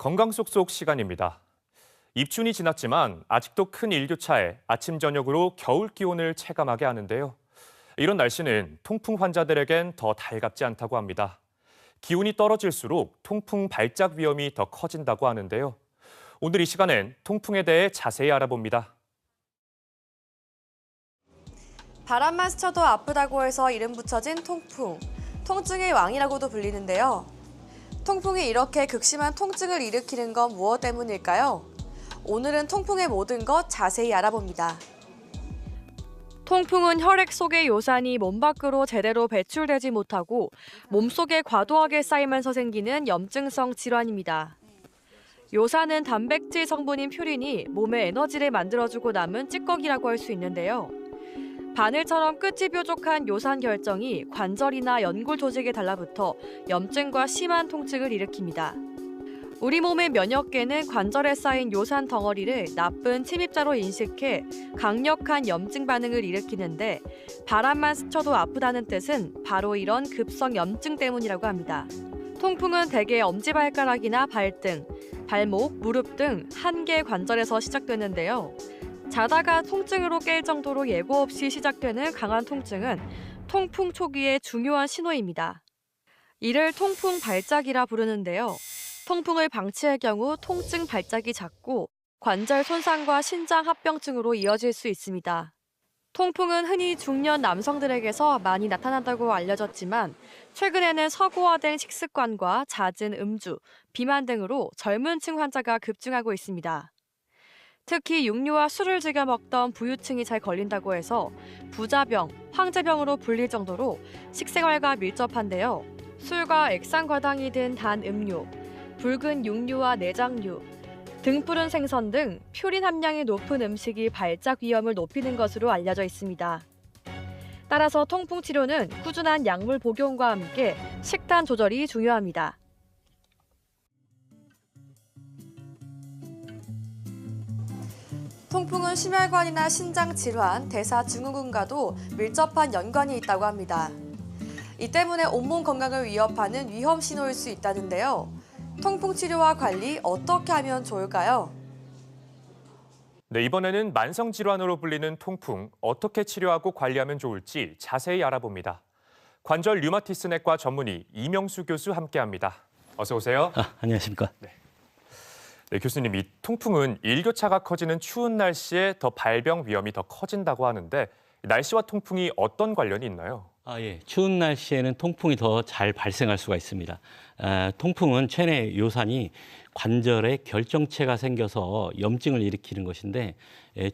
건강 속속 시간입니다. 입춘이 지났지만 아직도 큰 일교차에 아침 저녁으로 겨울 기온을 체감하게 하는데요. 이런 날씨는 통풍 환자들에겐 더 달갑지 않다고 합니다. 기온이 떨어질수록 통풍 발작 위험이 더 커진다고 하는데요. 오늘 이 시간엔 통풍에 대해 자세히 알아봅니다. 바람만 스쳐도 아프다고 해서 이름 붙여진 통풍. 통증의 왕이라고도 불리는데요. 통풍이 이렇게 극심한 통증을 일으키는 건 무엇 때문일까요? 오늘은 통풍의 모든 것 자세히 알아봅니다. 통풍은 혈액 속의 요산이 몸 밖으로 제대로 배출되지 못하고 몸속에 과도하게 쌓이면서 생기는 염증성 질환입니다. 요산은 단백질 성분인 퓨린이 몸에 에너지를 만들어주고 남은 찌꺼기라고 할 수 있는데요. 바늘처럼 끝이 뾰족한 요산 결정이 관절이나 연골 조직에 달라붙어 염증과 심한 통증을 일으킵니다. 우리 몸의 면역계는 관절에 쌓인 요산 덩어리를 나쁜 침입자로 인식해 강력한 염증 반응을 일으키는데 바람만 스쳐도 아프다는 뜻은 바로 이런 급성 염증 때문이라고 합니다. 통풍은 대개 엄지발가락이나 발등, 발목, 무릎 등 한 개 관절에서 시작되는데요. 자다가 통증으로 깰 정도로 예고 없이 시작되는 강한 통증은 통풍 초기의 중요한 신호입니다. 이를 통풍 발작이라 부르는데요. 통풍을 방치할 경우 통증 발작이 작고 관절 손상과 신장 합병증으로 이어질 수 있습니다. 통풍은 흔히 중년 남성들에게서 많이 나타난다고 알려졌지만 최근에는 서구화된 식습관과 잦은 음주, 비만 등으로 젊은 층 환자가 급증하고 있습니다. 특히 육류와 술을 즐겨 먹던 부유층이 잘 걸린다고 해서 부자병, 황제병으로 불릴 정도로 식생활과 밀접한데요. 술과 액상과당이 든 단 음료, 붉은 육류와 내장류, 등푸른 생선 등 퓨린 함량이 높은 음식이 발작 위험을 높이는 것으로 알려져 있습니다. 따라서 통풍 치료는 꾸준한 약물 복용과 함께 식단 조절이 중요합니다. 통풍은 심혈관이나 신장 질환, 대사 증후군과도 밀접한 연관이 있다고 합니다. 이 때문에 온몸 건강을 위협하는 위험 신호일 수 있다는데요. 통풍 치료와 관리 어떻게 하면 좋을까요? 네, 이번에는 만성 질환으로 불리는 통풍, 어떻게 치료하고 관리하면 좋을지 자세히 알아봅니다. 관절 류마티스 내과 전문의 이명수 교수 함께합니다. 어서 오세요. 안녕하십니까. 네, 교수님, 이 통풍은 일교차가 커지는 추운 날씨에 더 발병 위험이 더 커진다고 하는데 날씨와 통풍이 어떤 관련이 있나요? 예. 추운 날씨에는 통풍이 더 잘 발생할 수가 있습니다. 통풍은 체내 요산이 관절에 결정체가 생겨서 염증을 일으키는 것인데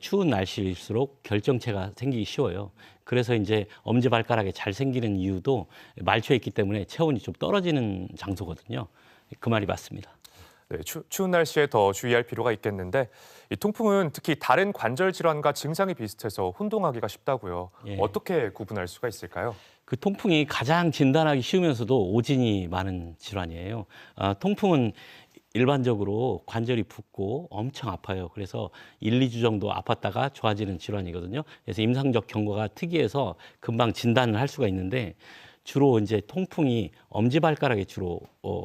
추운 날씨일수록 결정체가 생기기 쉬워요. 그래서 이제 엄지발가락에 잘 생기는 이유도 말초에 있기 때문에 체온이 좀 떨어지는 장소거든요. 그 말이 맞습니다. 네, 추운 날씨에 더 주의할 필요가 있겠는데 이 통풍은 특히 다른 관절 질환과 증상이 비슷해서 혼동하기가 쉽다고요. 예. 어떻게 구분할 수가 있을까요? 그 통풍이 가장 진단하기 쉬우면서도 오진이 많은 질환이에요. 통풍은 일반적으로 관절이 붓고 엄청 아파요. 그래서 1, 2주 정도 아팠다가 좋아지는 질환이거든요. 그래서 임상적 경과가 특이해서 금방 진단을 할 수가 있는데 주로 이제 통풍이 엄지발가락에 주로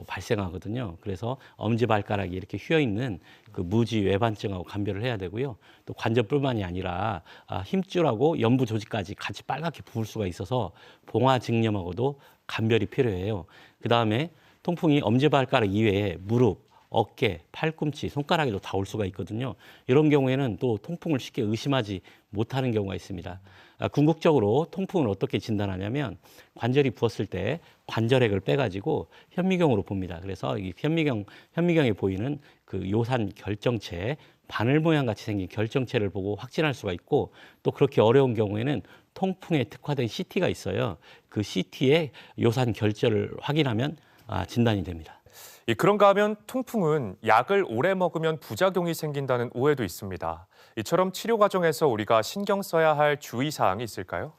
발생하거든요. 그래서 엄지발가락이 이렇게 휘어 있는 그 무지 외반증하고 감별을 해야 되고요. 또 관절뿐만이 아니라 힘줄하고 연부 조직까지 같이 빨갛게 부을 수가 있어서 봉화증염하고도 감별이 필요해요. 그 다음에 통풍이 엄지발가락 이외에 무릎, 어깨, 팔꿈치, 손가락에도 닿을 수가 있거든요. 이런 경우에는 또 통풍을 쉽게 의심하지 못하는 경우가 있습니다. 궁극적으로 통풍을 어떻게 진단하냐면 관절이 부었을 때 관절액을 빼가지고 현미경으로 봅니다. 그래서 이 현미경에 보이는 그 요산 결정체, 바늘 모양 같이 생긴 결정체를 보고 확진할 수가 있고 또 그렇게 어려운 경우에는 통풍에 특화된 CT가 있어요. 그 CT에 요산 결절을 확인하면 진단이 됩니다. 그런가 하면 통풍은 약을 오래 먹으면 부작용이 생긴다는 오해도 있습니다. 이처럼 치료 과정에서 우리가 신경 써야 할 주의사항이 있을까요?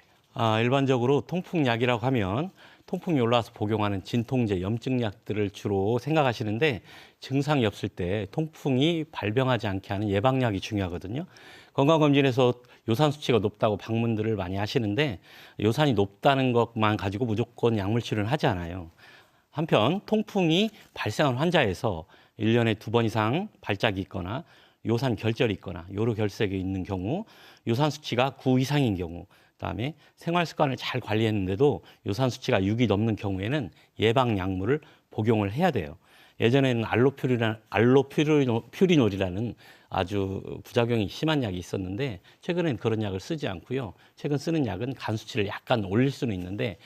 일반적으로 통풍약이라고 하면 통풍이 올라와서 복용하는 진통제, 염증약들을 주로 생각하시는데 증상이 없을 때 통풍이 발병하지 않게 하는 예방약이 중요하거든요. 건강검진에서 요산 수치가 높다고 방문들을 많이 하시는데 요산이 높다는 것만 가지고 무조건 약물 치료는 하지 않아요. 한편 통풍이 발생한 환자에서 1년에 2번 이상 발작이 있거나 요산 결절이 있거나 요로결석이 있는 경우, 요산 수치가 9 이상인 경우, 그다음에 생활 습관을 잘 관리했는데도 요산 수치가 6이 넘는 경우에는 예방 약물을 복용을 해야 돼요. 예전에는 알로퓨리놀이라는 아주 부작용이 심한 약이 있었는데 최근엔 그런 약을 쓰지 않고요. 최근 쓰는 약은 간 수치를 약간 올릴 수는 있는데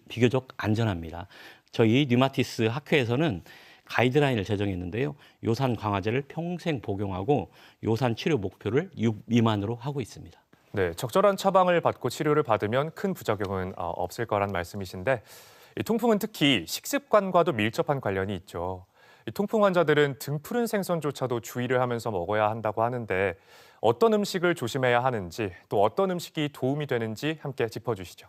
비교적 안전합니다. 저희 류마티스 학회에서는 가이드라인을 제정했는데요. 요산 강화제를 평생 복용하고 요산 치료 목표를 6 미만으로 하고 있습니다. 네, 적절한 처방을 받고 치료를 받으면 큰 부작용은 없을 거란 말씀이신데 이 통풍은 특히 식습관과도 밀접한 관련이 있죠. 이 통풍 환자들은 등푸른 생선조차도 주의를 하면서 먹어야 한다고 하는데 어떤 음식을 조심해야 하는지 또 어떤 음식이 도움이 되는지 함께 짚어주시죠.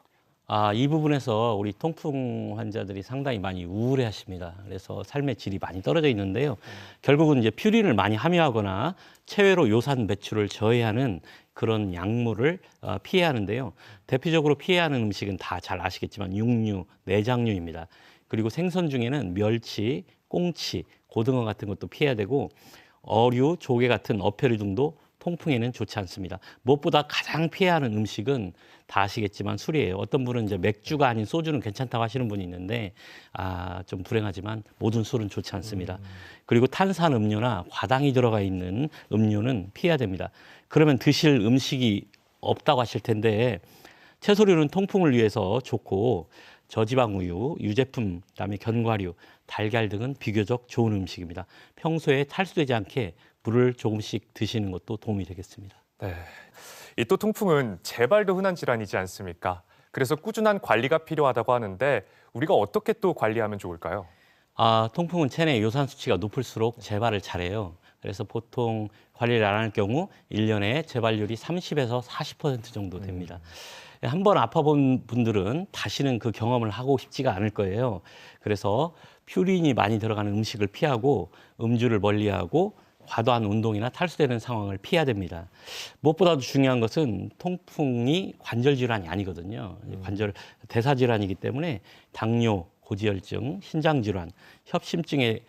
이 부분에서 우리 통풍 환자들이 상당히 많이 우울해하십니다. 그래서 삶의 질이 많이 떨어져 있는데요. 결국은 이제 퓨린을 많이 함유하거나 체외로 요산 배출을 저해하는 그런 약물을 피해야 하는데요. 대표적으로 피해야 하는 음식은 다 잘 아시겠지만 육류, 내장류입니다. 그리고 생선 중에는 멸치, 꽁치, 고등어 같은 것도 피해야 되고 어류, 조개 같은 어패류 등도 통풍에는 좋지 않습니다. 무엇보다 가장 피해야 하는 음식은 다 아시겠지만 술이에요. 어떤 분은 이제 맥주가 아닌 소주는 괜찮다고 하시는 분이 있는데 좀 불행하지만 모든 술은 좋지 않습니다. 그리고 탄산 음료나 과당이 들어가 있는 음료는 피해야 됩니다. 그러면 드실 음식이 없다고 하실 텐데 채소류는 통풍을 위해서 좋고 저지방 우유, 유제품, 그다음에 견과류, 달걀 등은 비교적 좋은 음식입니다. 평소에 탈수되지 않게 물을 조금씩 드시는 것도 도움이 되겠습니다. 네, 이 또 통풍은 재발도 흔한 질환이지 않습니까? 그래서 꾸준한 관리가 필요하다고 하는데 우리가 어떻게 또 관리하면 좋을까요? 통풍은 체내 요산 수치가 높을수록 재발을 잘해요. 그래서 보통 관리를 안 할 경우 1년에 재발률이 30에서 40% 정도 됩니다. 한 번 아파본 분들은 다시는 그 경험을 하고 싶지가 않을 거예요. 그래서 퓨린이 많이 들어가는 음식을 피하고 음주를 멀리하고 과도한 운동이나 탈수되는 상황을 피해야 됩니다. 무엇보다도 중요한 것은 통풍이 관절 질환이 아니거든요. 관절 대사 질환이기 때문에 당뇨, 고지혈증, 신장 질환, 협심증에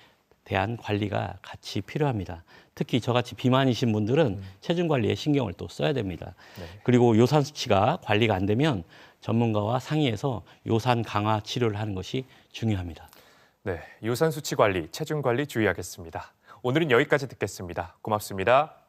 대한 관리가 같이 필요합니다. 특히 저같이 비만이신 분들은 체중 관리에 신경을 또 써야 됩니다. 네. 그리고 요산 수치가 관리가 안 되면 전문가와 상의해서 요산 강화 치료를 하는 것이 중요합니다. 네, 요산 수치 관리, 체중 관리 주의하겠습니다. 오늘은 여기까지 듣겠습니다. 고맙습니다.